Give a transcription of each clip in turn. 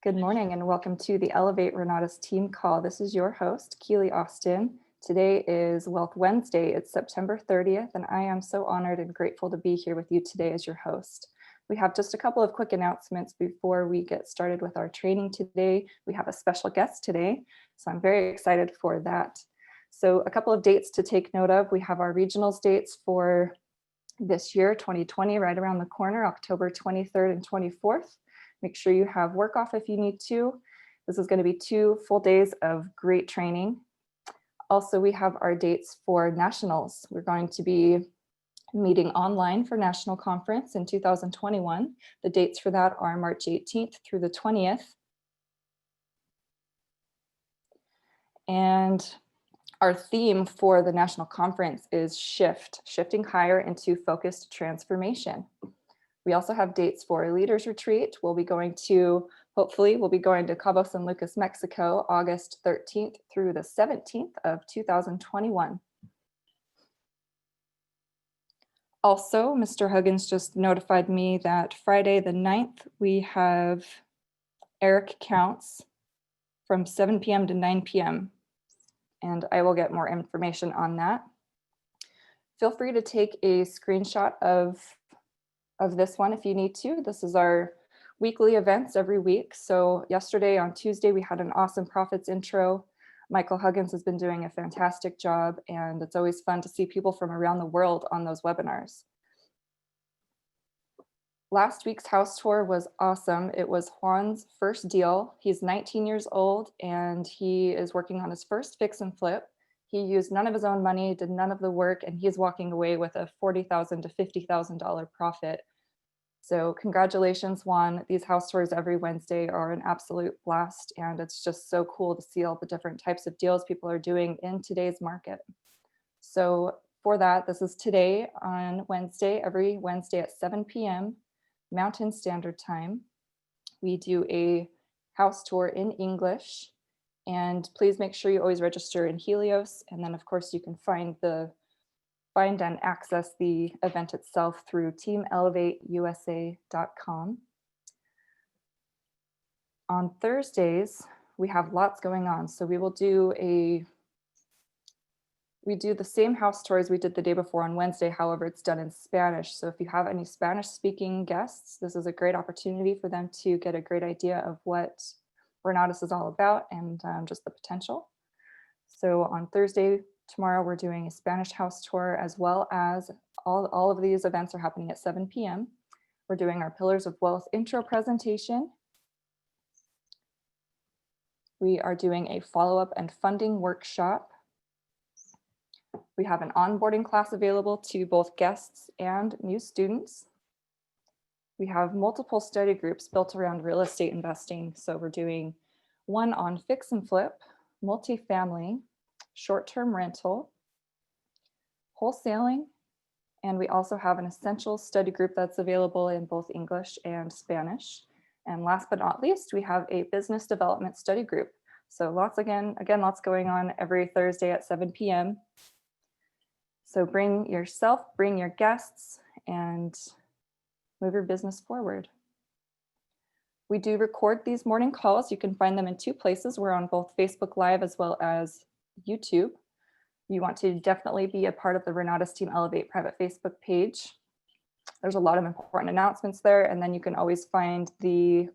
Good morning and welcome to the Elevate Renatus team call. This is your host, Keely Austin. Today is Wealth Wednesday. It's September 30th, and I am so honored and grateful to be here with you today as your host. We have just a couple of quick announcements before we get started with our training today. We have a special guest today, so I'm very excited for that. So a couple of dates to take note of. We have our regionals dates for this year, 2020, right around the corner, October 23rd and 24th. Make sure you have work off if you need to. This is going to be 2 full days of great training. Also, we have our dates for nationals. We're going to be meeting online for national conference in 2021. The dates for that are March 18th through the 20th. And our theme for the national conference is shifting higher into focused transformation. We also have dates for a leaders retreat. Hopefully we'll be going to Cabo San Lucas, Mexico, August 13th through the 17th of 2021. Also, Mr. Huggins just notified me that Friday the 9th, we have Eric Counts from 7 p.m. to 9 p.m. And I will get more information on that. Feel free to take a screenshot of this one if you need to. This is our weekly events every week. So yesterday on Tuesday, we had an awesome profits intro. Michael Huggins has been doing a fantastic job, and it's always fun to see people from around the world on those webinars. Last week's house tour was awesome. It was Juan's first deal. He's 19 years old and he is working on his first fix and flip. He used none of his own money, did none of the work, and he's walking away with a $40,000 to $50,000 profit. So congratulations, Juan. These house tours every Wednesday are an absolute blast, and it's just so cool to see all the different types of deals people are doing in today's market. So for that, this is today on Wednesday, every Wednesday at 7 p.m. Mountain Standard Time. We do a house tour in English, and please make sure you always register in Helios. And then of course you can find and access the event itself through teamelevateusa.com. On Thursdays, we have lots going on. So we do the same house tours we did the day before on Wednesday. However, it's done in Spanish. So if you have any Spanish speaking guests, this is a great opportunity for them to get a great idea of what Renatus is all about and just the potential. So on Thursday, tomorrow, we're doing a Spanish house tour, as well as all of these events are happening at 7 p.m. We're doing our Pillars of Wealth intro presentation. We are doing a follow-up and funding workshop. We have an onboarding class available to both guests and new students. We have multiple study groups built around real estate investing. So we're doing one on fix and flip, multifamily, short-term rental, wholesaling, and we also have an essentials study group that's available in both English and Spanish. And last but not least, we have a business development study group. So lots going on every Thursday at 7 p.m. So bring yourself, bring your guests, and move your business forward. We do record these morning calls. You can find them in 2 places. We're on both Facebook Live as well as YouTube. You want to definitely be a part of the Renatus Team Elevate private Facebook page. There's a lot of important announcements there, and then you can always find the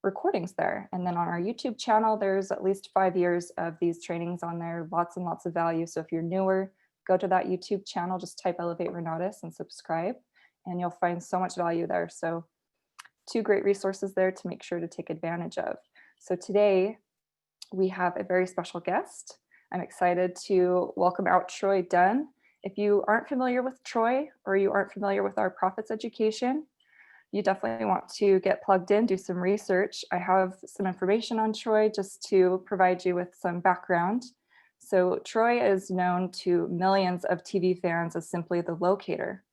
recordings there. And then on our YouTube channel, there's at least 5 years of these trainings on there, lots and lots of value. So if you're newer, go to that YouTube channel, just type Elevate Renatus and subscribe, and you'll find so much value there. So 2 great resources there to make sure to take advantage of. So today we have a very special guest. I'm excited to welcome out Troy Dunn. If you aren't familiar with Troy, or you aren't familiar with our profits education, you definitely want to get plugged in, do some research. I have some information on Troy just to provide you with some background. So Troy is known to millions of TV fans as simply the locator.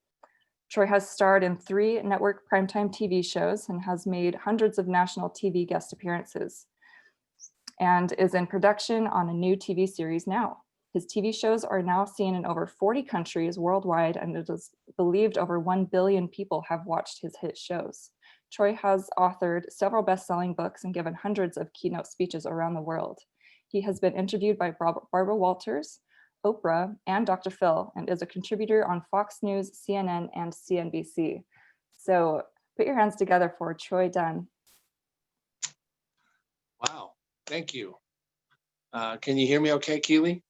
Troy has starred in 3 network primetime TV shows and has made hundreds of national TV guest appearances, and is in production on a new TV series now. His TV shows are now seen in over 40 countries worldwide, and it is believed over 1 billion people have watched his hit shows. Troy has authored several best-selling books and given hundreds of keynote speeches around the world. He has been interviewed by Barbara Walters, Oprah, and Dr. Phil, and is a contributor on Fox News, CNN, and CNBC. So put your hands together for Troy Dunn. Wow, thank you. Can you hear me okay, Keely?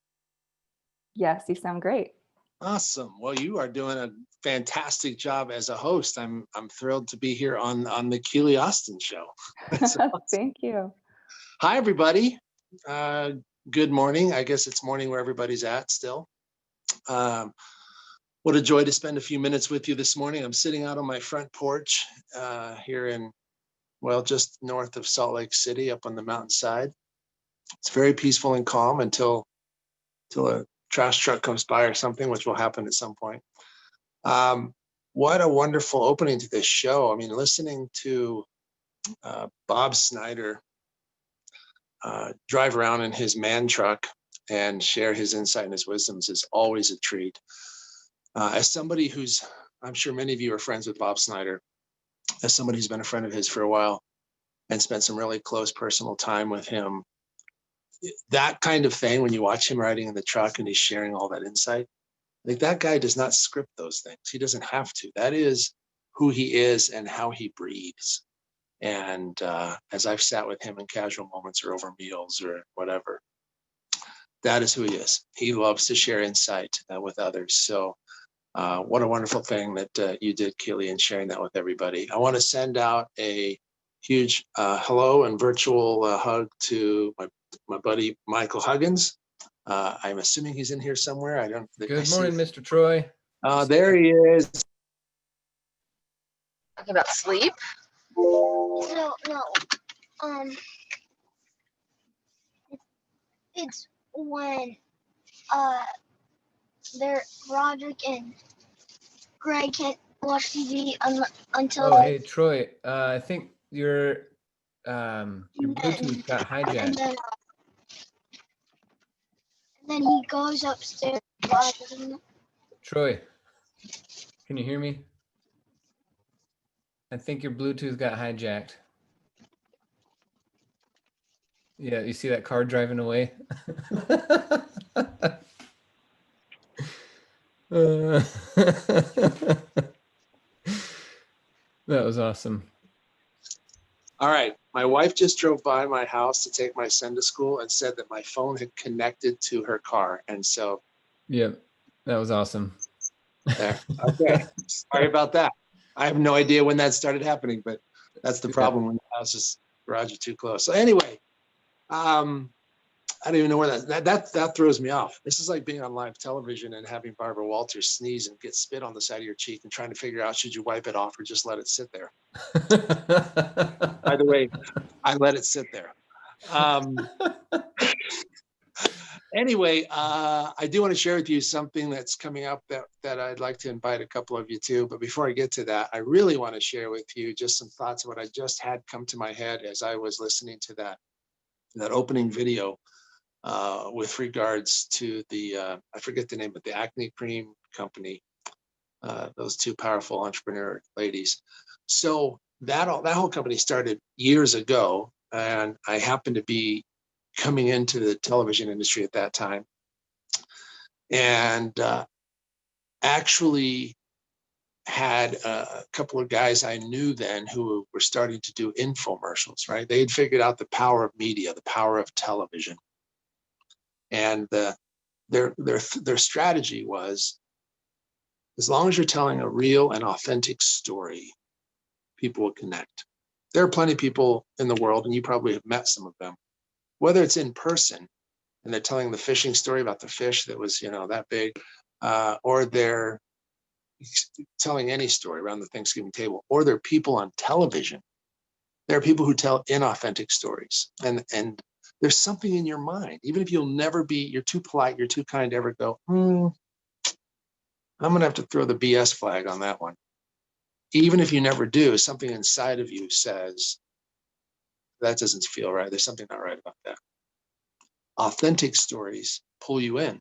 Yes, you sound great. Awesome. Well, you are doing a fantastic job as a host. I'm thrilled to be here on the Keely Austin show. Awesome. Thank you. Hi, everybody. Good morning. I guess it's morning where everybody's at still. What a joy to spend a few minutes with you this morning. I'm sitting out on my front porch here in, well, just north of Salt Lake City up on the mountainside. It's very peaceful and calm until a trash truck comes by or something, which will happen at some point. What a wonderful opening to this show. I mean, listening to Bob Snyder drive around in his man truck and share his insight and his wisdoms is always a treat. As somebody who's, I'm sure many of you are friends with Bob Snyder, as somebody who's been a friend of his for a while and spent some really close personal time with him, that kind of thing, when you watch him riding in the truck and he's sharing all that insight, like that guy does not script those things. He doesn't have to. That is who he is and how he breathes. And as I've sat with him in casual moments or over meals or whatever, that is who he is. He loves to share insight with others. So what a wonderful thing that you did, Keely, in sharing that with everybody. I want to send out a huge hello and virtual hug to my buddy, Michael Huggins. I'm assuming he's in here somewhere. I don't. Good morning, Mr. Troy. There he is. Talking about sleep? No. It's when Roderick and Greg can't watch TV until. Oh, hey Troy. I think your Bluetooth got hijacked. And then he goes upstairs. Troy, can you hear me? I think your Bluetooth got hijacked. Yeah, you see that car driving away? That was awesome. All right. My wife just drove by my house to take my son to school and said that my phone had connected to her car. And so. Yep, that was awesome. There. Okay. Sorry about that. I have no idea when that started happening, but that's the problem when the house's garage is too close. So anyway, I don't even know where that throws me off. This is like being on live television and having Barbara Walters sneeze and get spit on the side of your cheek and trying to figure out, should you wipe it off or just let it sit there? By the way, I let it sit there. Anyway, I do want to share with you something that's coming up that I'd like to invite a couple of you to. But before I get to that, I really want to share with you just some thoughts of what I just had come to my head as I was listening to that opening video with regards to the, I forget the name, but the acne cream company, those two powerful entrepreneur ladies. So that whole company started years ago, and I happened to be coming into the television industry at that time, and actually had a couple of guys I knew then who were starting to do infomercials, right? They had figured out the power of media, the power of television. And their strategy was, as long as you're telling a real and authentic story, people will connect. There are plenty of people in the world, and you probably have met some of them, whether it's in person and they're telling the fishing story about the fish that was, that big, or they're telling any story around the Thanksgiving table, or there are people on television. There are people who tell inauthentic stories, and there's something in your mind, even if you're too polite, you're too kind to ever go, I'm gonna have to throw the BS flag on that one. Even if you never do, something inside of you says, that doesn't feel right. There's something not right about that. Authentic stories pull you in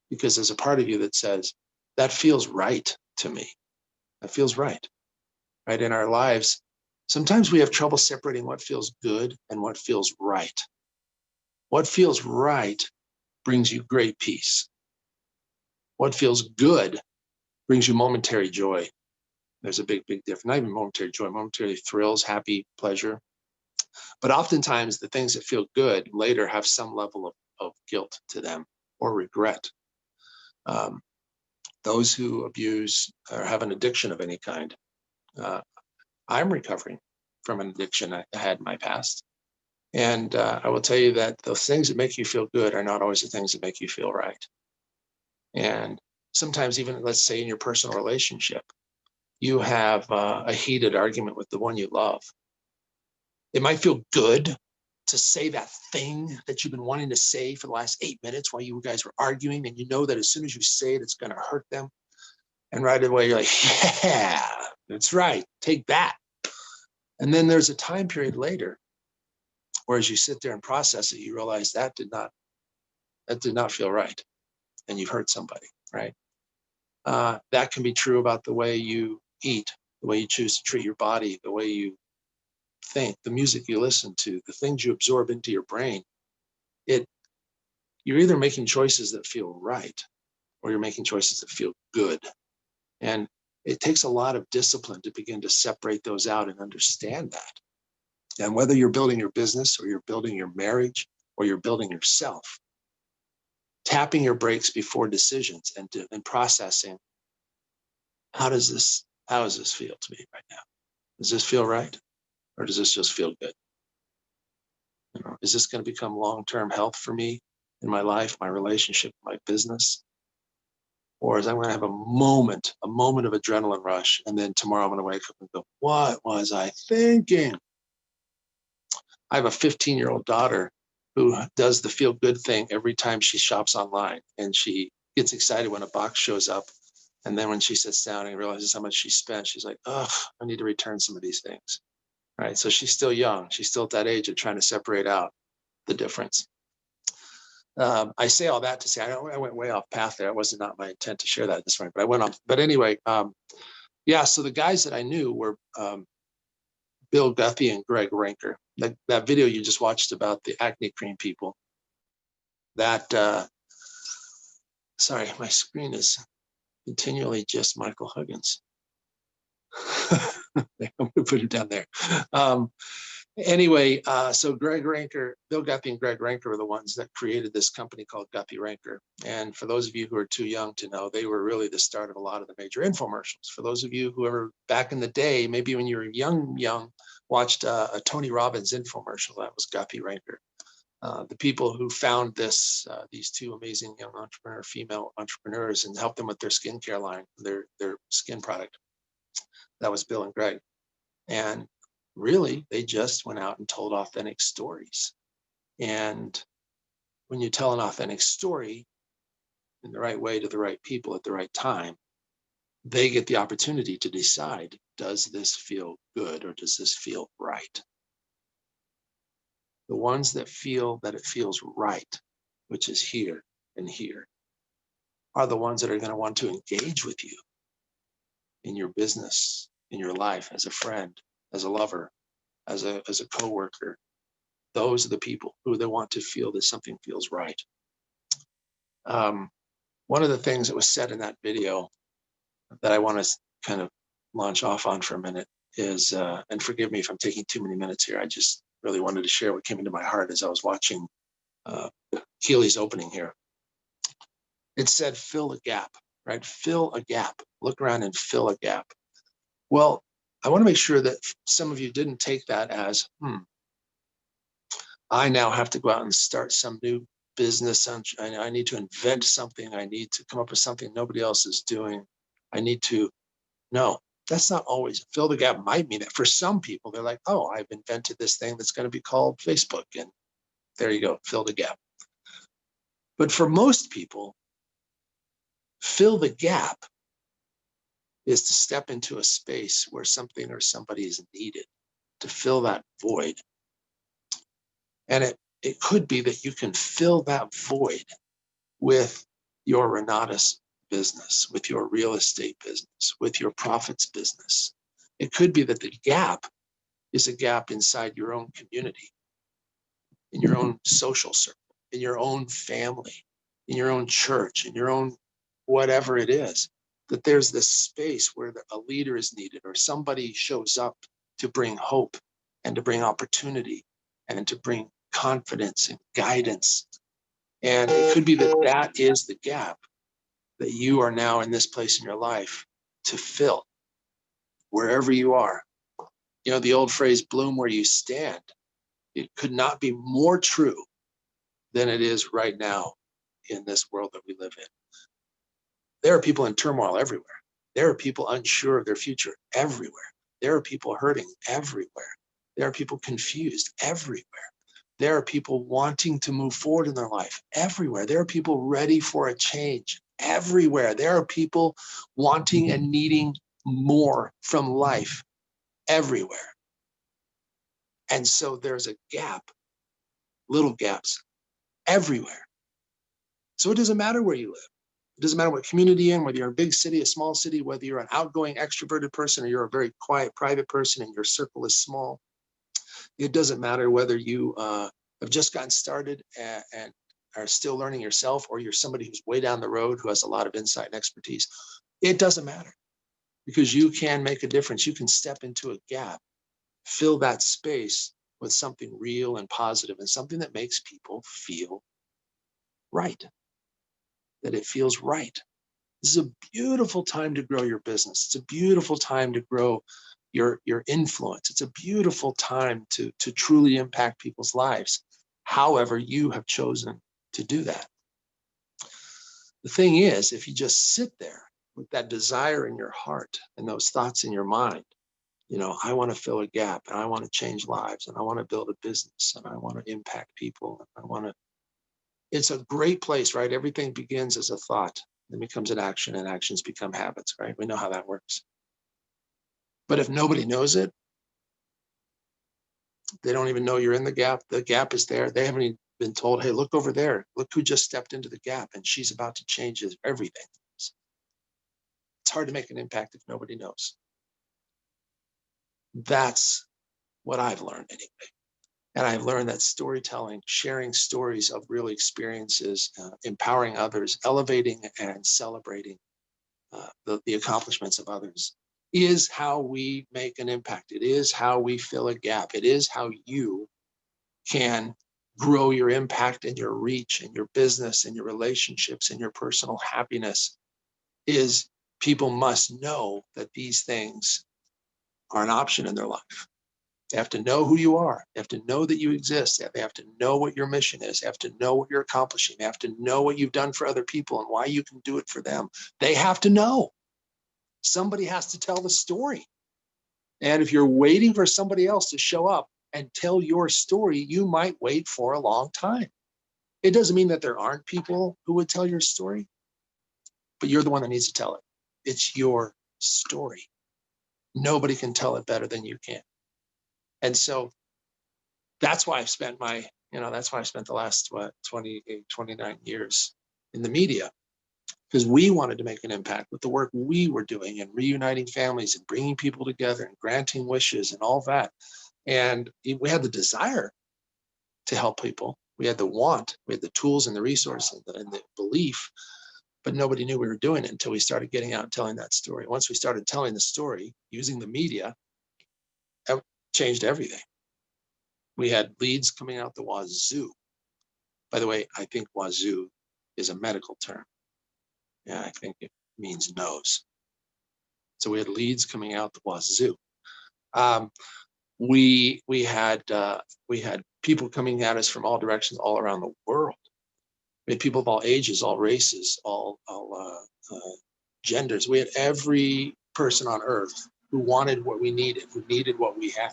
because there's a part of you that says, that feels right to me. That feels right. Right? In our lives, Sometimes we have trouble separating what feels good and what feels right. What feels right brings you great peace. What feels good brings you momentary joy. There's a big, big difference. Not even momentary joy, momentary thrills, happy, pleasure. But oftentimes the things that feel good later have some level of guilt to them or regret. Those who abuse or have an addiction of any kind, I'm recovering from an addiction I had in my past. And I will tell you that those things that make you feel good are not always the things that make you feel right. And sometimes even, let's say, in your personal relationship, you have a heated argument with the one you love. It might feel good to say that thing that you've been wanting to say for the last 8 minutes while you guys were arguing, and you know that as soon as you say it, it's going to hurt them. And right away, you're like, yeah, that's right, take that. And then there's a time period later where as you sit there and process it, you realize that did not feel right. And you've hurt somebody, right? That can be true about the way you eat, the way you choose to treat your body, the way you think, the music you listen to, the things you absorb into your brain. You're either making choices that feel right or you're making choices that feel good. And it takes a lot of discipline to begin to separate those out and understand that. And whether you're building your business or you're building your marriage or you're building yourself, tapping your brakes before decisions and processing, how does this feel to me right now? Does this feel right? Or does this just feel good? Is this going to become long-term health for me in my life, my relationship, my business? Or is I'm going to have a moment of adrenaline rush, and then tomorrow I'm going to wake up and go, what was I thinking? I have a 15-year-old daughter who does the feel good thing every time she shops online, and she gets excited when a box shows up. And then when she sits down and realizes how much she spent, she's like, oh, I need to return some of these things. Right. So she's still young. She's still at that age of trying to separate out the difference. I say all that to say, I went way off path there. It was not my intent to share that this morning, but I went off. But anyway, yeah, so the guys that I knew were Bill Guthrie and Greg Ranker. That video you just watched about the acne cream people, sorry, my screen is continually just Michael Huggins. I'm going to put it down there. Anyway, so Bill Guthrie and Greg Ranker were the ones that created this company called Guthrie Ranker. And for those of you who are too young to know, they were really the start of a lot of the major infomercials. For those of you who ever back in the day, maybe when you were young, watched a Tony Robbins infomercial, that was Guthrie Ranker. The people who found these two amazing young female entrepreneurs, and helped them with their skincare line, their skin product. That was Bill and Greg. And really, they just went out and told authentic stories. And when you tell an authentic story in the right way to the right people at the right time, they get the opportunity to decide, does this feel good or does this feel right? The ones that feel that it feels right, which is here and here, are the ones that are going to want to engage with you in your business, in your life, as a friend, as a lover, as a coworker. Those are the people who they want to feel that something feels right. One of the things that was said in that video that I want to kind of launch off on for a minute is, and forgive me if I'm taking too many minutes here, I just really wanted to share what came into my heart as I was watching Keely's opening here. It said, fill a gap, right? Fill a gap. Look around and fill a gap. Well, I want to make sure that some of you didn't take that as, I now have to go out and start some new business. I need to invent something. I need to come up with something nobody else is doing. No, that's not always. Fill the gap might mean that for some people, they're like, oh, I've invented this thing that's going to be called Facebook. And there you go, fill the gap. But for most people, fill the gap is to step into a space where something or somebody is needed to fill that void. And it could be that you can fill that void with your Renatus business, with your real estate business, with your profits business. It could be that the gap is a gap inside your own community, in your own social circle, in your own family, in your own church, in your own whatever it is, that there's this space where a leader is needed or somebody shows up to bring hope and to bring opportunity and to bring confidence and guidance. And it could be that that is the gap that you are now in this place in your life to fill wherever you are. You know, the old phrase, bloom where you stand, it could not be more true than it is right now in this world that we live in. There are people in turmoil everywhere. There are people unsure of their future everywhere. There are people hurting everywhere. There are people confused everywhere. There are people wanting to move forward in their life everywhere. There are people ready for a change everywhere. There are people wanting and needing more from life everywhere. And so there's a gap, little gaps everywhere. So it doesn't matter where you live. It doesn't matter what community you're in, whether you're in a big city, a small city, whether you're an outgoing, extroverted person, or you're a very quiet, private person and your circle is small. It doesn't matter whether you have just gotten started and are still learning yourself, or you're somebody who's way down the road who has a lot of insight and expertise. It doesn't matter, because you can make a difference. You can step into a gap, fill that space with something real and positive and something that makes people feel right, that it feels right. This is a beautiful time to grow your business. It's a beautiful time to grow your influence. It's a beautiful time to truly impact people's lives. However, you have chosen to do that. The thing is, if you just sit there with that desire in your heart and those thoughts in your mind, you know, I want to fill a gap and I want to change lives and I want to build a business and I want to impact people. And I want to, it's a great place, right? Everything begins as a thought, then becomes an action, and actions become habits, right? We know how that works. But if nobody knows it, they don't even know you're in the gap. The gap is there. They haven't even been told, hey, look over there. Look who just stepped into the gap and she's about to change everything. It's hard to make an impact if nobody knows. That's what I've learned anyway. And I've learned that storytelling, sharing stories of real experiences, empowering others, elevating and celebrating the accomplishments of others is how we make an impact. It is how we fill a gap. It is how you can grow your impact and your reach and your business and your relationships and your personal happiness. Is people must know that these things are an option in their life. They have to know who you are. They have to know that you exist. They have to know what your mission is. They have to know what you're accomplishing. They have to know what you've done for other people and why you can do it for them. They have to know. Somebody has to tell the story. And if you're waiting for somebody else to show up and tell your story, you might wait for a long time. It doesn't mean that there aren't people who would tell your story, but you're the one that needs to tell it. It's your story. Nobody can tell it better than you can. And so that's why I've spent that's why I spent the last 28, 29 years in the media, because we wanted to make an impact with the work we were doing and reuniting families and bringing people together and granting wishes and all that. And we had the desire to help people. We had the want, we had the tools and the resources and the belief, but nobody knew we were doing it until we started getting out and telling that story. Once we started telling the story using the media, that changed everything. We had leads coming out the wazoo. By the way, I think wazoo is a medical term. Yeah, I think it means nose. So we had leads coming out the wazoo. We had people coming at us from all directions, all around the world. We had people of all ages, all races, all genders. We had every person on earth who wanted what we needed, who needed what we had,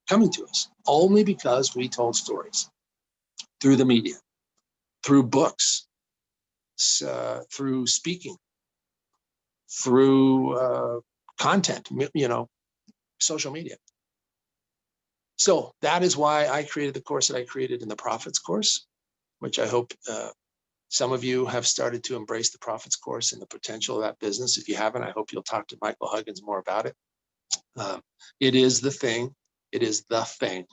coming to us, only because we told stories through the media, through books, through speaking, through content, social media. So that is why I created the course that I created in the Profits course, which I hope some of you have started to embrace the Profits course and the potential of that business. If you haven't, I hope you'll talk to Michael Huggins more about it. It is the thing It is the thing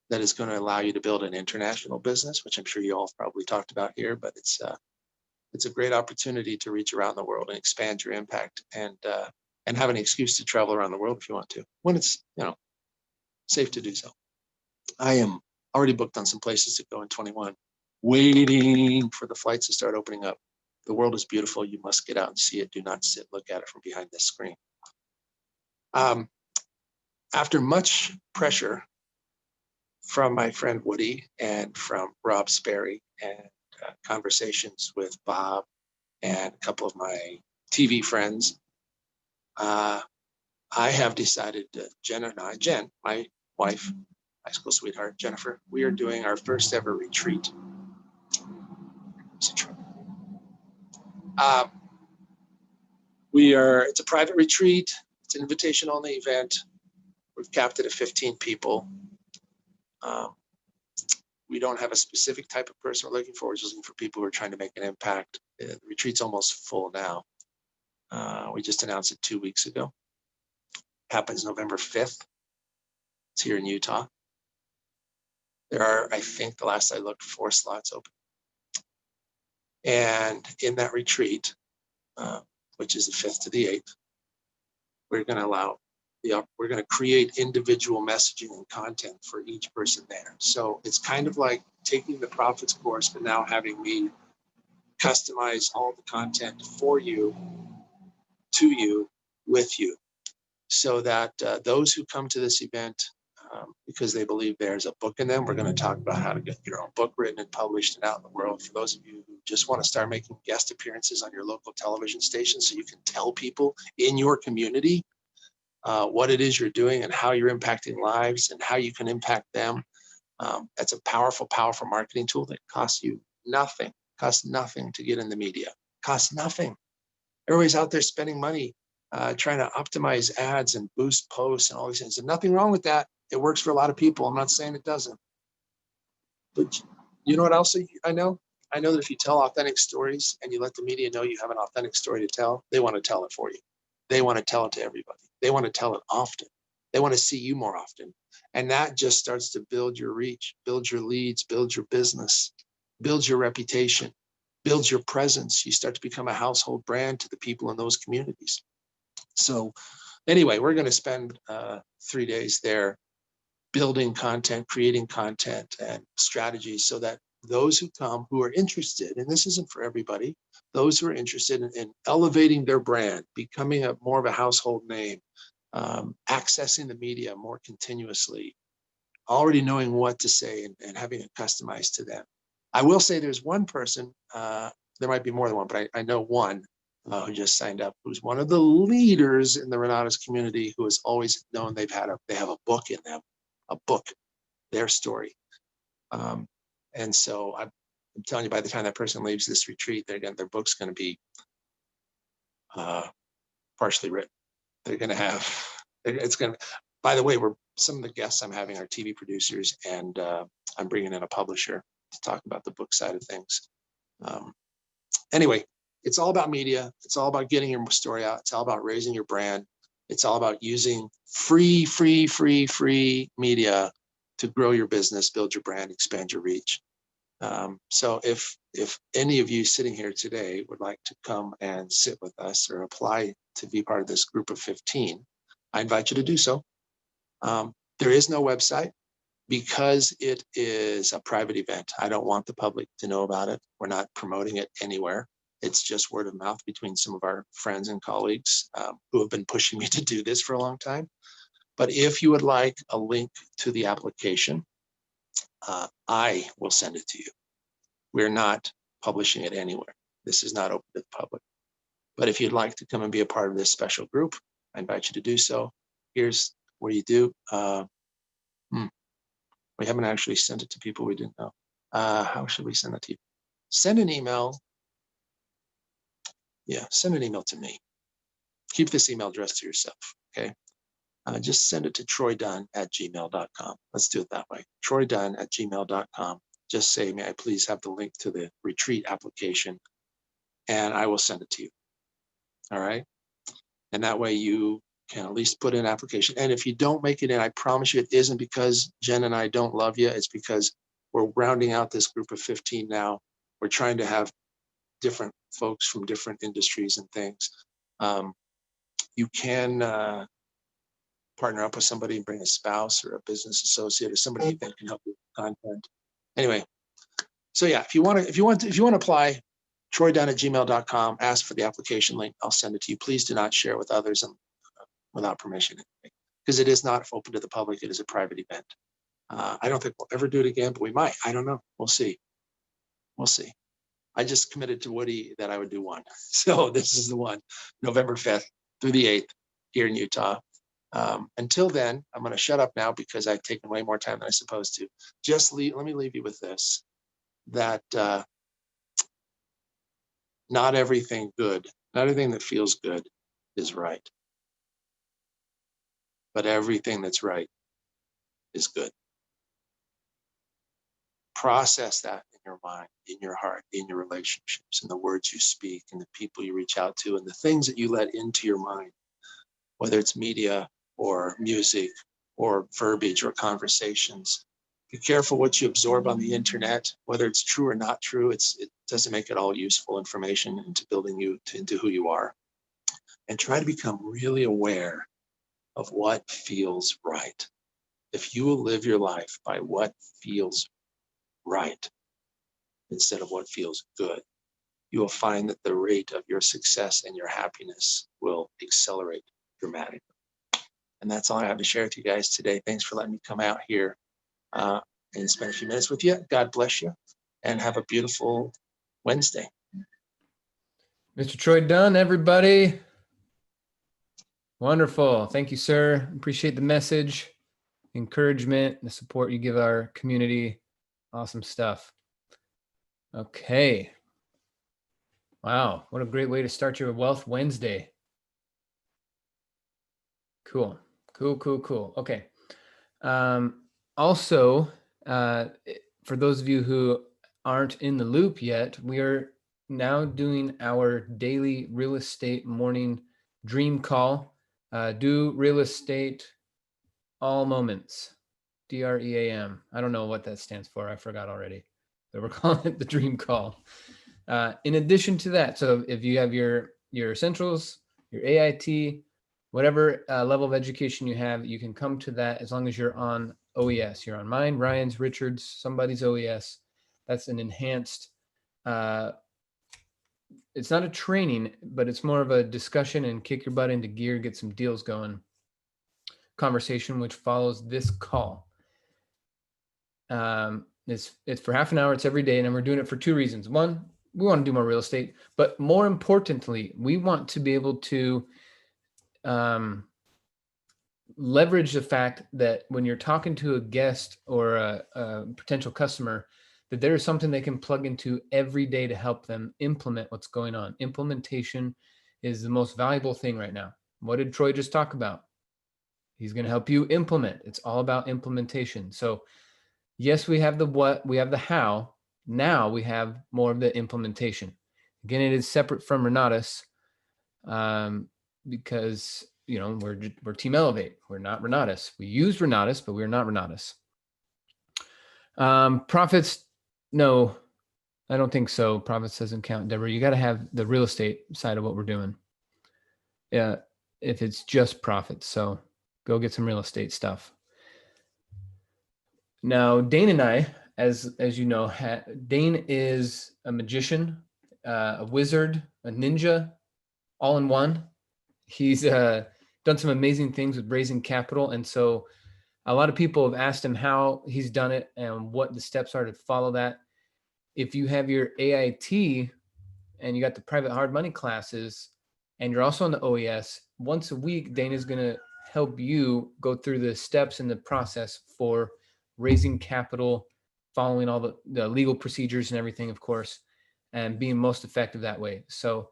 that is going to allow you to build an international business, which I'm sure you all probably talked about here, but it's a great opportunity to reach around the world and expand your impact and have an excuse to travel around the world if you want to, when it's, safe to do so. I am already booked on some places to go in 21, waiting for the flights to start opening up. The world is beautiful. You must get out and see it. Do not sit, look at it from behind this screen. After much pressure from my friend Woody and from Rob Sperry and conversations with Bob and a couple of my TV friends, I have decided to, Jen, my wife, high school sweetheart, Jennifer, we are doing our first ever retreat. It's a private retreat. It's an invitation only event. We've capped it at 15 people. We don't have a specific type of person we're looking for. We're just looking for people who are trying to make an impact. The retreat's almost full now. We just announced it 2 weeks ago. Happens November 5th. It's here in Utah. There are, I think the last I looked, 4 slots open. And in that retreat, which is the 5th to the 8th, we're going to create individual messaging and content for each person there. So it's kind of like taking the Profits course, but now having me customize all the content for you, to you, with you, so that those who come to this event, because they believe there's a book in them, we're going to talk about how to get your own book written and published and out in the world. For those of you who just want to start making guest appearances on your local television station so you can tell people in your community what it is you're doing and how you're impacting lives and how you can impact them. That's a powerful, powerful marketing tool that costs you nothing, costs nothing to get in the media, costs nothing. Everybody's out there spending money, trying to optimize ads and boost posts and all these things. There's nothing wrong with that. It works for a lot of people. I'm not saying it doesn't. But you know what else I know? I know that if you tell authentic stories and you let the media know you have an authentic story to tell, they want to tell it for you. They want to tell it to everybody. They want to tell it often. They want to see you more often. And that just starts to build your reach, build your leads, build your business, build your reputation, build your presence. You start to become a household brand to the people in those communities. So anyway, we're going to spend 3 days there building content, creating content and strategies so that those who come who are interested, and this isn't for everybody, those who are interested in elevating their brand, becoming more of a household name, accessing the media more continuously, already knowing what to say and having it customized to them. I will say there's one person, there might be more than one, but I know one who just signed up, who's one of the leaders in the Renatus community, who has always known they have a book in them, a book, their story. And so I'm telling you, by the time that person leaves this retreat, their book's going to be partially written. They're going to have, it's going to, by the way, some of the guests I'm having are TV producers, and I'm bringing in a publisher to talk about the book side of things. Anyway, it's all about media. It's all about getting your story out. It's all about raising your brand. It's all about using free media to grow your business, build your brand, expand your reach. So if any of you sitting here today would like to come and sit with us or apply to be part of this group of 15, I invite you to do so. There is no website because it is a private event. I don't want the public to know about it. We're not promoting it anywhere. It's just word of mouth between some of our friends and colleagues who have been pushing me to do this for a long time. But if you would like a link to the application, I will send it to you. We're not publishing it anywhere. This is not open to the public. But if you'd like to come and be a part of this special group, I invite you to do so. Here's what you do. We haven't actually sent it to people we didn't know. How should we send it to you? Send an email. Yeah, send an email to me. Keep this email address to yourself, okay? Just send it to troydunn@gmail.com. Let's do it that way. troydunn@gmail.com. Just say, may I please have the link to the retreat application, and I will send it to you. All right. And that way you can at least put in an application. And if you don't make it in, I promise you it isn't because Jen and I don't love you. It's because we're rounding out this group of 15 now. We're trying to have different folks from different industries and things. You can partner up with somebody and bring a spouse or a business associate or somebody you think can help you with content. Anyway, so yeah, if you want to apply, troydunn@gmail.com, ask for the application link. I'll send it to you. Please do not share with others and without permission, because it is not open to the public. It is a private event. I don't think we'll ever do it again, but we might. I don't know. We'll see. We'll see. I just committed to Woody that I would do one. So this is the one, November 5th through the 8th here in Utah. Until then, I'm going to shut up now because I've taken way more time than I'm supposed to. Let me leave you with this, that not everything that feels good is right. But everything that's right is good. Process that in your mind, in your heart, in your relationships, in the words you speak, and the people you reach out to, and the things that you let into your mind, whether it's media or music or verbiage or conversations. Be careful what you absorb on the internet, whether it's true or not true. It doesn't make it all useful information into building you into who you are. And try to become really aware of what feels right. If you will live your life by what feels right instead of what feels good, you will find that the rate of your success and your happiness will accelerate dramatically. And that's all I have to share with you guys today. Thanks for letting me come out here and spend a few minutes with you. God bless you and have a beautiful Wednesday. Mr. Troy Dunn, everybody. Wonderful. Thank you, sir. Appreciate the message, encouragement, the support you give our community. Awesome stuff. Okay. Wow. What a great way to start your Wealth Wednesday. Cool. Okay. Also, for those of you who aren't in the loop yet, we are now doing our daily real estate morning dream call. Do real estate all moments, DREAM. I don't know what that stands for. I forgot already, but we're calling it the dream call. In addition to that, so if you have your essentials, your AIT, whatever level of education you have, you can come to that as long as you're on OES. You're on mine, Ryan's, Richard's, somebody's OES. That's an enhanced, it's not a training, but it's more of a discussion and kick your butt into gear, get some deals going conversation, which follows this call. It's for half an hour. It's every day. And we're doing it for two reasons. One, we want to do more real estate, but more importantly, we want to be able to leverage the fact that when you're talking to a guest or a potential customer, that there is something they can plug into every day to help them implement what's going on. Implementation is the most valuable thing right now. What did Troy just talk about? He's going to help you implement. It's all about implementation. So yes, we have the what, we have the how. Now we have more of the implementation. Again, it is separate from Renatus because, you know, we're Team Elevate. We're not Renatus. We use Renatus, but we're not Renatus. Profits, no, I don't think so. Profits doesn't count, Deborah. You got to have the real estate side of what we're doing. Yeah, if it's just profits. So go get some real estate stuff. Now, Daine and I, as you know, Daine is a magician, a wizard, a ninja, all in one. He's done some amazing things with raising capital. And so a lot of people have asked him how he's done it and what the steps are to follow that. If you have your AIT and you got the private hard money classes and you're also on the OES, once a week, Daine is going to help you go through the steps in the process for raising capital, following all the legal procedures and everything, of course, and being most effective that way. So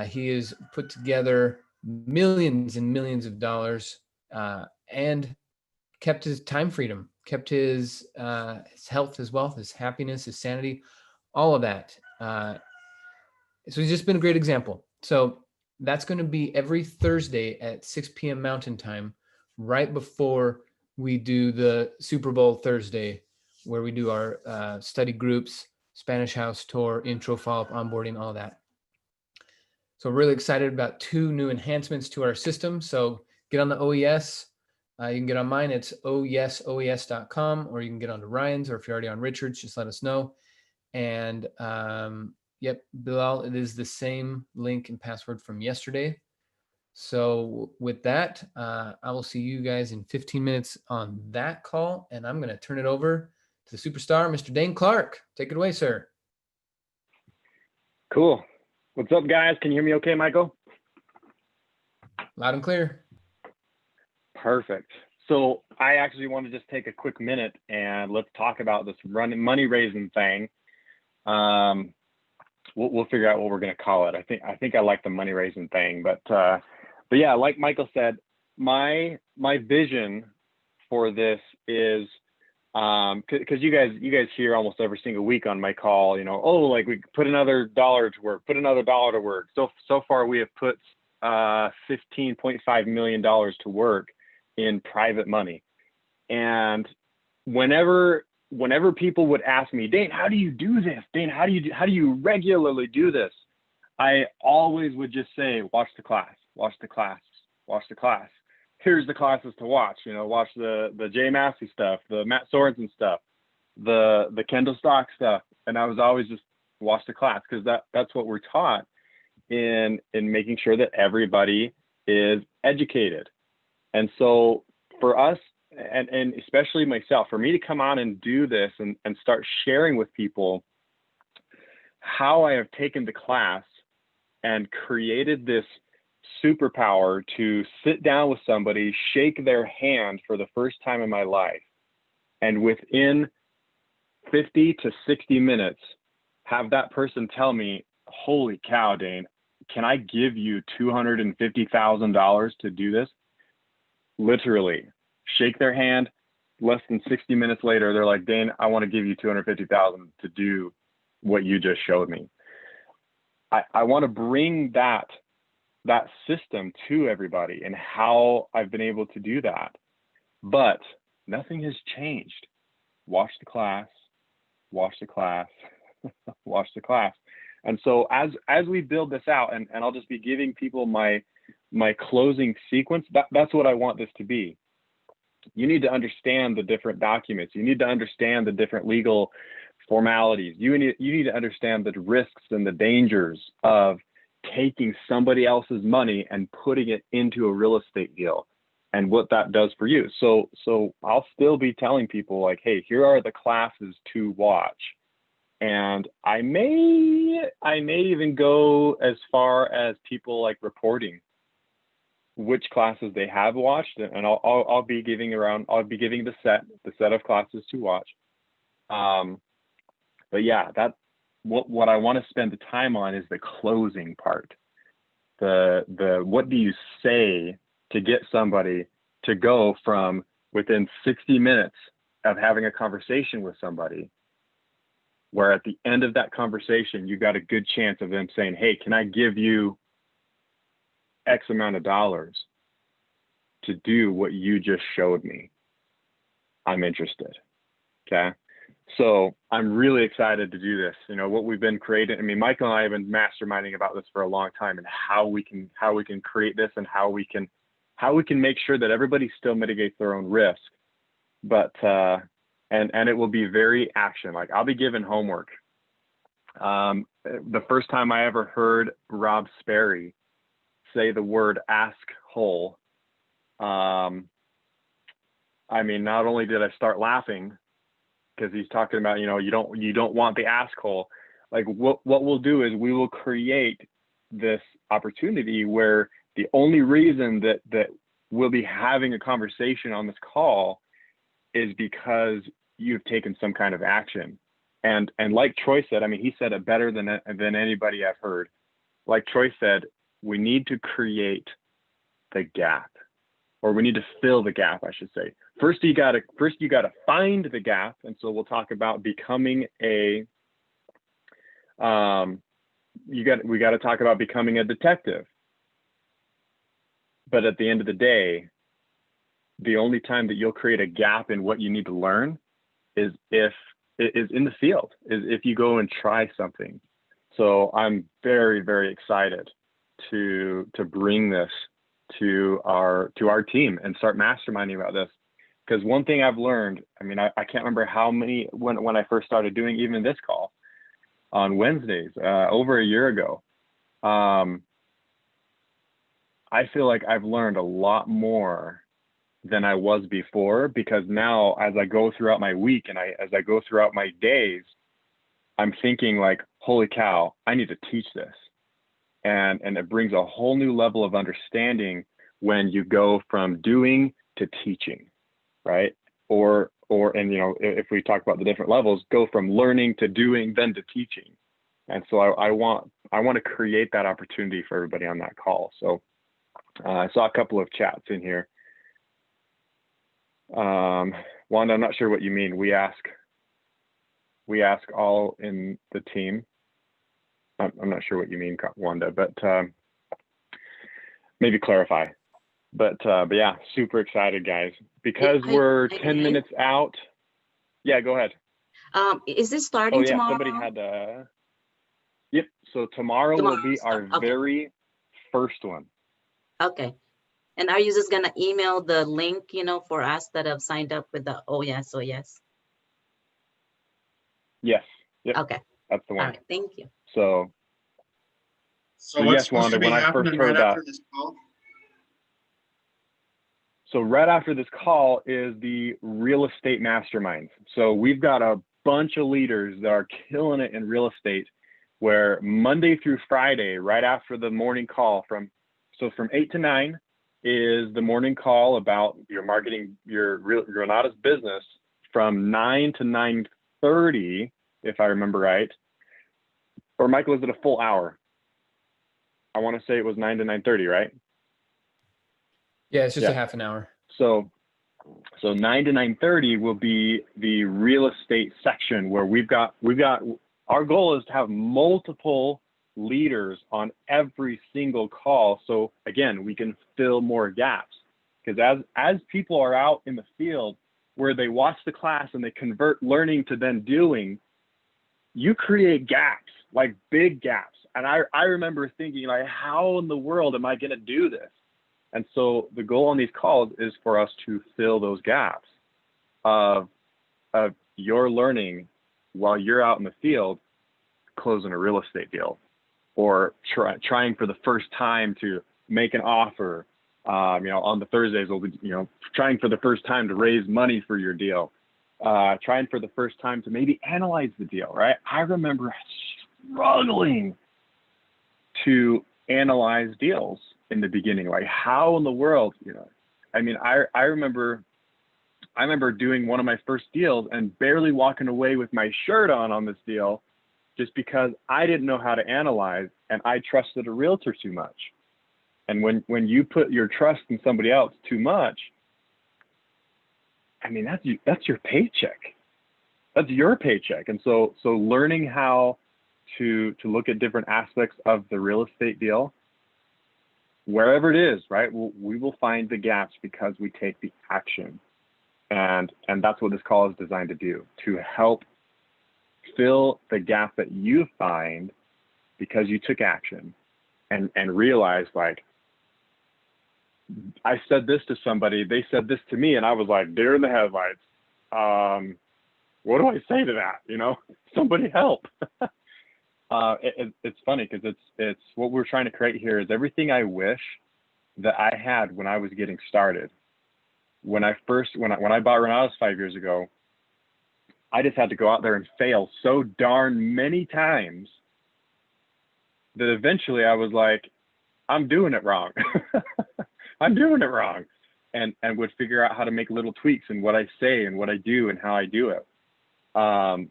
he has put together millions and millions of dollars and kept his time freedom, kept his health, his wealth, his happiness, his sanity, all of that. So he's just been a great example. So That's going to be every Thursday at 6 p.m. Mountain Time, right before we do the Super Bowl Thursday, where we do our study groups, Spanish house tour, intro, follow-up, onboarding, all that. So really excited about 2 new enhancements to our system. So get on the OES. You can get on mine. It's oesoes.com, or you can get onto Ryan's, or if you're already on Richard's, just let us know. And yep, Bilal, it is the same link and password from yesterday. So with that, I will see you guys in 15 minutes on that call. And I'm going to turn it over to the superstar, Mr. Daine Clark. Take it away, sir. Cool. What's up, guys? Can you hear me okay, Michael? Loud and clear. Perfect. So I actually want to just take a quick minute and let's talk about this money raising thing. We'll figure out what we're going to call it. I think I like the money raising thing, but yeah, like Michael said, my vision for this is because you guys hear almost every single week on my call, you know, oh, like we put another dollar to work, put another dollar to work. So far we have put $15.5 million to work in private money. And whenever people would ask me, Daine, how do you do this? Daine, how do you regularly do this? I always would just say, watch the class, watch the class, watch the class. Here's the classes to watch. You know, watch the Jay Massey stuff, the Matt Sorensen stuff, the Kendall Stock stuff. And I was always just watch the class, because that's what we're taught in making sure that everybody is educated. And so for us, and especially myself, for me to come on and do this and start sharing with people how I have taken the class and created this superpower to sit down with somebody, shake their hand for the first time in my life, and within 50 to 60 minutes, have that person tell me, holy cow, Daine, can I give you $250,000 to do this? Literally, shake their hand. Less than 60 minutes later, they're like, Daine, I want to give you $250,000 to do what you just showed me. I want to bring that system to everybody and how I've been able to do that. But nothing has changed. Watch the class, watch the class, watch the class. And so as we build this out, and I'll just be giving people my closing sequence, that's what I want this to be. You need to understand the different documents. You need to understand the different legal formalities. You need to understand the risks and the dangers of taking somebody else's money and putting it into a real estate deal and what that does for you. So I'll still be telling people, like, hey, here are the classes to watch. And I may even go as far as people like reporting which classes they have watched, and I'll be giving the set of classes to watch. But yeah, that's what I want to spend the time on is the closing part. The what do you say to get somebody to go from within 60 minutes of having a conversation with somebody, where at the end of that conversation, you got a good chance of them saying, hey, can I give you X amount of dollars to do what you just showed me? I'm interested. Okay. So I'm really excited to do this. You know, what we've been creating, I mean, Michael and I have been masterminding about this for a long time, and how we can create this, and how we can make sure that everybody still mitigates their own risk. But and it will be very action. Like, I'll be given homework. The first time I ever heard Rob Sperry say the word ask hole, I mean, not only did I start laughing, because he's talking about, you know, you don't want the ask hole. Like, what we'll do is we will create this opportunity where the only reason that we'll be having a conversation on this call is because you've taken some kind of action. And like Troy said, I mean, he said it better than anybody I've heard. Like Troy said, we need to create the gap, or we need to fill the gap, I should say. First you gotta find the gap. And so we'll talk about becoming we gotta talk about becoming a detective. But at the end of the day, the only time that you'll create a gap in what you need to learn is in the field, is if you go and try something. So I'm very, very excited to bring this to our team and start masterminding about this. Because one thing I've learned, I mean, I can't remember how many, when I first started doing even this call on Wednesdays, over a year ago, I feel like I've learned a lot more than I was before, because now as I go throughout my week and as I go throughout my days, I'm thinking like, holy cow, I need to teach this. And it brings a whole new level of understanding when you go from doing to teaching, right? And you know, if we talk about the different levels, go from learning to doing, then to teaching. And so I want to create that opportunity for everybody on that call. So I saw a couple of chats in here. Wanda, I'm not sure what you mean. We ask all in the team. I'm not sure what you mean, Wanda, but maybe clarify. But yeah, super excited, guys, because we're 10 minutes out. Yeah, go ahead. Is this starting oh yeah, tomorrow? somebody had yep. So tomorrow will be our very first one. Okay. And are you just gonna email the link, you know, for us that have signed up with the yes? Yes. Yep. Okay. That's the one. All right. Thank you. So what's yes, supposed Wanda, to be when I first happening heard right that. after this call? So right after this call is the real estate mastermind. So we've got a bunch of leaders that are killing it in real estate, where Monday through Friday, right after the morning call from 8 to 9 is the morning call about your marketing, your Renata's business, from 9 to 9:30, if I remember right. Or Michael, is it a full hour? I want to say it was 9 to 9:30, right? Yeah, it's just a half an hour. So 9 to 9:30 will be the real estate section, where we've got our goal is to have multiple leaders on every single call. So again, we can fill more gaps, because as people are out in the field where they watch the class and they convert learning to then doing, you create gaps, like big gaps. And I remember thinking, like, how in the world am I going to do this? And so the goal on these calls is for us to fill those gaps of your learning while you're out in the field closing a real estate deal, or trying for the first time to make an offer. You know, on the Thursdays, we'll be, you know, trying for the first time to raise money for your deal, trying for the first time to maybe analyze the deal, right? I remember struggling to analyze deals in the beginning, like, how in the world, you know? I mean, I remember doing one of my first deals and barely walking away with my shirt on this deal, just because I didn't know how to analyze and I trusted a realtor too much. And when you put your trust in somebody else too much, I mean, that's your paycheck. That's your paycheck. And so learning how to look at different aspects of the real estate deal, wherever it is, right? We will find the gaps because we take the action. And that's what this call is designed to do, to help fill the gap that you find because you took action and realized, like, I said this to somebody, they said this to me, and I was like, deer in the headlights. What do I say to that? You know, somebody help. It's funny because it's what we're trying to create here is everything I wish that I had when I was getting started. When I bought Renata's 5 years ago, I just had to go out there and fail so darn many times that eventually I was like, I'm doing it wrong. I'm doing it wrong. And would figure out how to make little tweaks in what I say and what I do and how I do it. So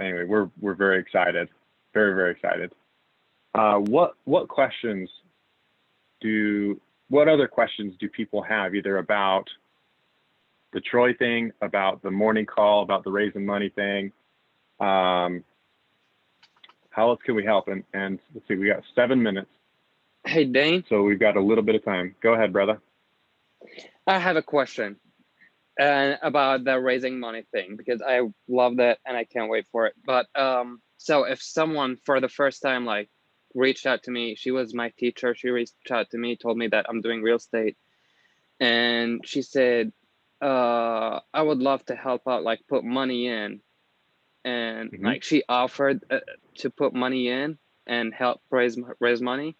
anyway, we're very excited, very, very excited. What other questions do people have, either about the Troy thing, about the morning call, about the raising money thing? How else can we help? And let's see, we got 7 minutes. Hey, Dane, So we've got a little bit of time. Go ahead, brother. I have a question about the raising money thing because I love that and I can't wait for it. But so if someone for the first time like reached out to me, she was my teacher, she reached out to me, told me that I'm doing real estate, and she said, I would love to help out, like put money in, and like she offered to put money in and help raise money.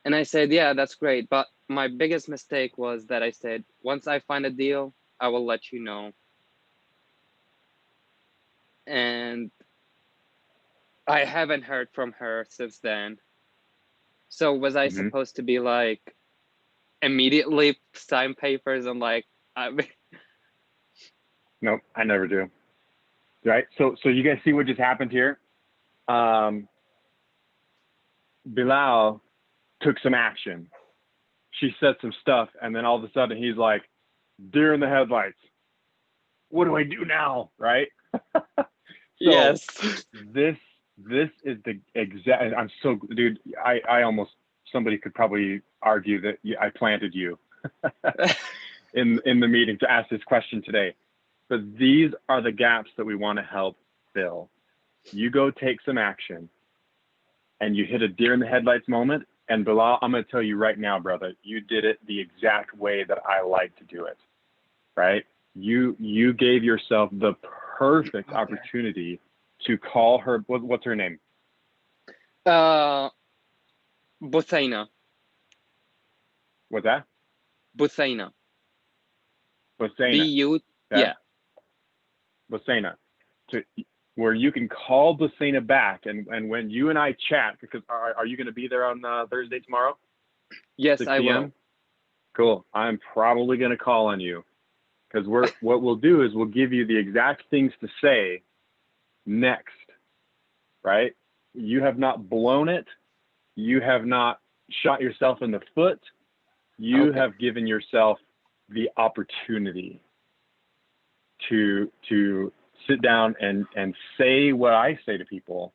And I said, yeah, that's great. But my biggest mistake was that I said, once I find a deal, I will let you know. And I haven't heard from her since then. So was I supposed to be like immediately sign papers and like, Nope, I never do. Right. So you guys see what just happened here? Bilal took some action. She said some stuff, and then all of a sudden he's like, deer in the headlights. What do I do now? Right? yes. This is the exact. I'm so, dude. I almost, somebody could probably argue that I planted you in the meeting to ask this question today. But these are the gaps that we want to help fill. You go take some action, and you hit a deer in the headlights moment. And Bilal, I'm going to tell you right now, brother, you did it the exact way that I like to do it. Right? You gave yourself the perfect opportunity to call her. What's her name? Buthaina. What's that? Buthaina. Buthaina. B-U, yeah. Buthaina. Where you can call Buthaina back, and when you and I chat, because are you going to be there on Thursday tomorrow? Yes, I will. Cool. I'm probably going to call on you, because what we'll do is we'll give you the exact things to say next, right? You have not blown it. You have not shot yourself in the foot. You have given yourself the opportunity to sit down and say what I say to people,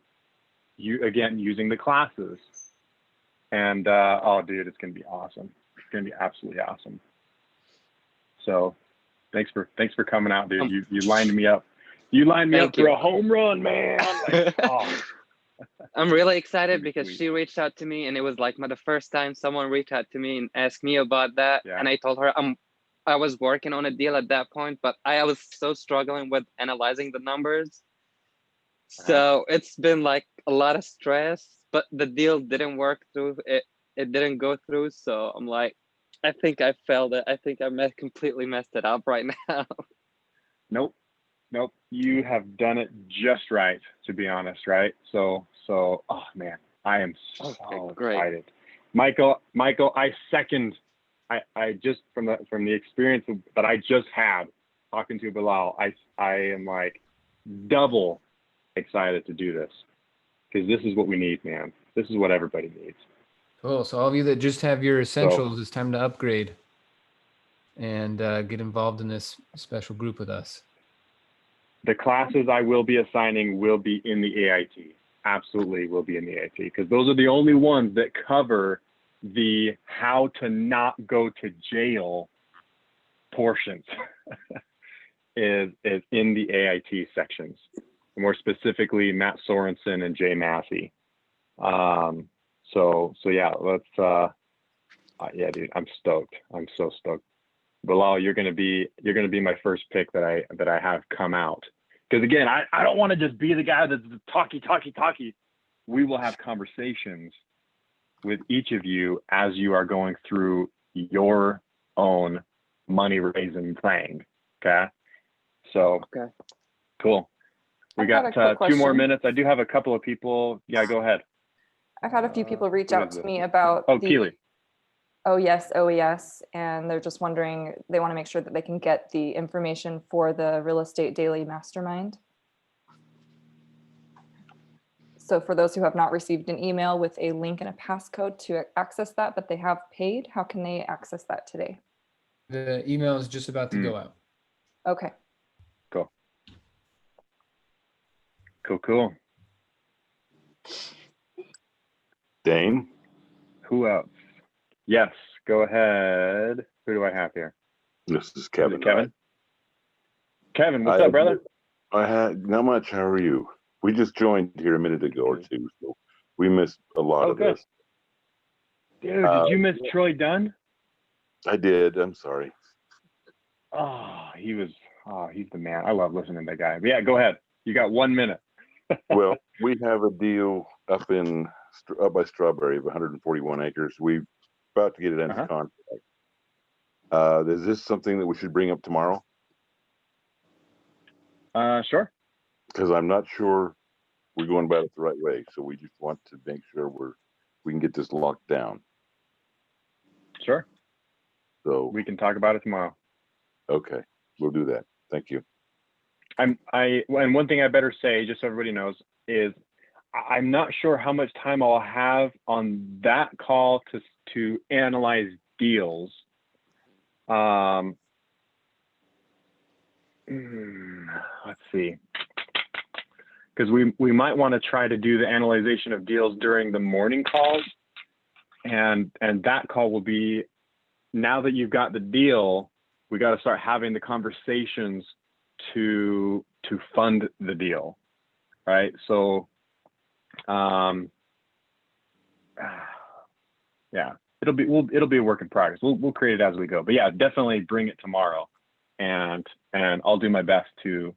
you again, using the classes. And oh dude, it's gonna be awesome. It's gonna be absolutely awesome. So thanks for coming out, dude. You lined me up. You lined me up for a home run, man. Like, oh. I'm really excited because she reached out to me, and it was like the first time someone reached out to me and asked me about that. Yeah. And I told her I was working on a deal at that point, but I was so struggling with analyzing the numbers. So it's been like a lot of stress, but the deal didn't work through. It didn't go through. So I'm like, I think I failed it. I think I completely messed it up right now. Nope. You have done it just right, to be honest, right? So oh man, I am so excited. Michael, I second. I just from the experience that I just had talking to Bilal, I am like double excited to do this, because this is what we need, man. This is what everybody needs. Cool. So all of you that just have your essentials, it's time to upgrade and get involved in this special group with us. The classes I will be assigning will be in the AIT. Absolutely will be in the AIT, because those are the only ones that cover the how to not go to jail portions is in the AIT sections. More specifically, Matt Sorensen and Jay Massey. So yeah, let's yeah, dude, I'm stoked. I'm so stoked. Bilal, you're gonna be my first pick that I have come out. Because again, I don't want to just be the guy that's talky. We will have conversations with each of you as you are going through your own money raising thing. Okay. So cool. We got 2 more minutes. I do have a couple of people. Yeah, go ahead. I've had a few people reach out to me about Keely. OES, and they're just wondering, they want to make sure that they can get the information for the Real Estate Daily Mastermind. So for those who have not received an email with a link and a passcode to access that, but they have paid, how can they access that today? The email is just about to go out. Okay. Cool. Daine? Who else? Yes, go ahead. Who do I have here? This is Is Kevin. it Kevin? Kevin, what's up, brother? I had not much. How are you? We just joined here a minute ago or two, so we missed a lot Oh, of good. this. Dude, did you miss Troy Dunn? I did. I'm sorry. Oh, he's the man. I love listening to that guy. But yeah, go ahead. You got 1 minute. Well, we have a deal up by Strawberry of 141 acres. We're about to get it under contract. Is this something that we should bring up tomorrow? Sure. Because I'm not sure we're going about it the right way. So we just want to make sure we can get this locked down. Sure. So we can talk about it tomorrow. Okay, we'll do that. Thank you. And one thing I better say, just so everybody knows, is I'm not sure how much time I'll have on that call to analyze deals. Let's see, because we might want to try to do the analyzation of deals during the morning calls, and that call will be, now that you've got the deal, we got to start having the conversations to fund the deal, right? So, yeah, it'll be a work in progress. We'll create it as we go. But yeah, definitely bring it tomorrow, and I'll do my best to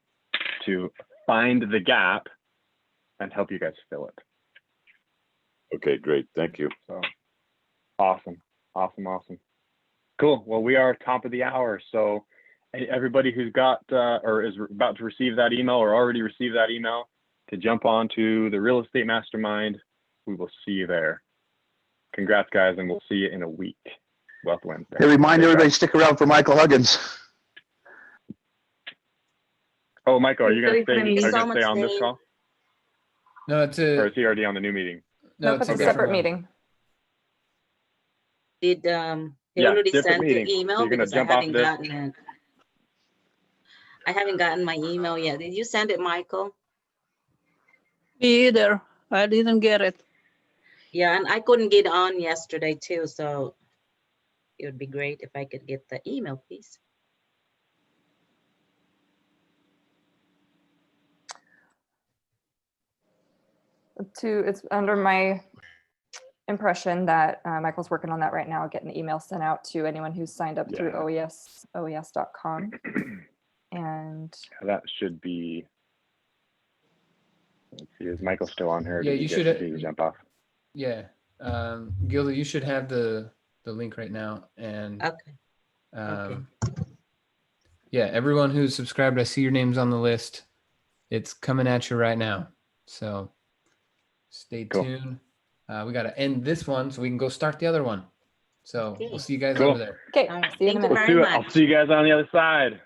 find the gap and help you guys fill it. Okay, great. Thank you. So awesome. Cool. Well, we are top of the hour. So everybody who's got or is about to receive that email or already received that email, to jump on to the Real Estate Mastermind. We will see you there. Congrats, guys, and we'll see you in a week. Wealth Wednesday. Hey, remind everybody to stick around for Michael Huggins. Oh, Michael, are you going to Thank you so stay much, on this Daine. call? No, it's Or is he already on the new meeting? No, it's a different separate one. meeting. Did he Yeah, already different send meeting. the email? So you're gonna Because jump off this. I haven't gotten my email yet. Did you send it, Michael? Me either. I didn't get it. Yeah, and I couldn't get on yesterday too, so it would be great if I could get the email, please. It's under my impression that Michael's working on that right now, getting the email sent out to anyone who's signed up through oes.com. And that should be, let's see, is Michael still on here? Yeah, Did you get- should- did he jump off? Yeah, Gilda, you should have the link right now. And Okay. yeah, everyone who's subscribed, I see your names on the list. It's coming at you right now. So stay Cool. tuned. We got to end this one so we can go start the other one. So Okay. we'll see you guys Cool. over there. okay, All right. see you in a Thank you minute. very I'll much. see you guys on the other side.